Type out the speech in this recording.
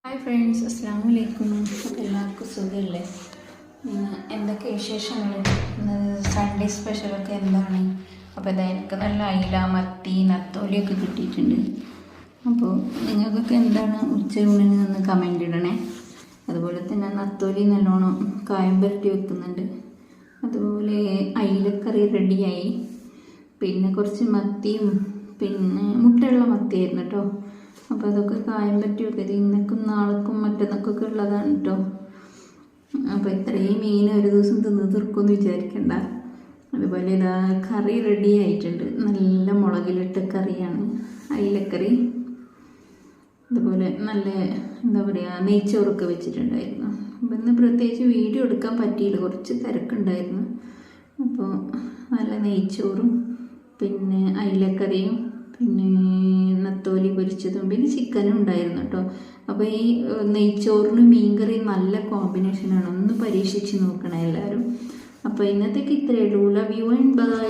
Hi friends, അസ്സാം വലൈക്കും. അപ്പോൾ എല്ലാവർക്കും സുഖമല്ലേ? എന്തൊക്കെ വിശേഷങ്ങൾ? സൺഡേ സ്പെഷ്യലൊക്കെ എന്താണ്? അപ്പോൾ എനിക്ക് നല്ല അയില, മത്തി, നത്തോലിയൊക്കെ കിട്ടിയിട്ടുണ്ട്. അപ്പോൾ നിങ്ങൾക്കൊക്കെ എന്താണ് ഉച്ചയൂണിന് നിന്ന് കമൻ്റ് ഇടണേ. അതുപോലെ തന്നെ നത്തോലി നല്ലോണം കായം പുരട്ടി വെക്കുന്നുണ്ട്. അതുപോലെ അയിലക്കറി റെഡിയായി. പിന്നെ കുറച്ച് മത്തിയും പിന്നെ മുട്ടയുള്ള മത്തിയായിരുന്നു കേട്ടോ. അപ്പോൾ അതൊക്കെ കായം പറ്റി വെക്കരുത്. ഇന്നേക്കും നാളേക്കും മറ്റന്നൊക്കെ ഉള്ളതാണ് കേട്ടോ. അപ്പോൾ ഇത്രയും മീൻ ഒരു ദിവസം തിന്ന് തീർക്കുമെന്ന് വിചാരിക്കണ്ട. അതുപോലെ ഇതാ കറി റെഡി ആയിട്ടുണ്ട്. നല്ല മുളകിലിട്ട കറിയാണ്, അയിലക്കറി. അതുപോലെ നല്ല എന്താ പറയുക, നെയ്ച്ചോറൊക്കെ വെച്ചിട്ടുണ്ടായിരുന്നു. അപ്പം ഇന്ന് പ്രത്യേകിച്ച് വീഡിയോ എടുക്കാൻ പറ്റിയില്ല, കുറച്ച് തിരക്കുണ്ടായിരുന്നു. അപ്പോൾ നല്ല നെയ്ച്ചോറും പിന്നെ അയിലക്കറിയും പിന്നെ നത്തോലി പൊരിച്ചതും പിന്നെ ചിക്കനും ഉണ്ടായിരുന്നു കേട്ടോ. അപ്പോൾ ഈ നെയ്ച്ചോറിന് മീൻകറി നല്ല കോമ്പിനേഷനാണ്. ഒന്ന് പരീക്ഷിച്ച് നോക്കണം എല്ലാവരും. അപ്പോൾ ഇന്നത്തേക്ക് ഇത്രയേ ഉള്ളൂ. Love you and by.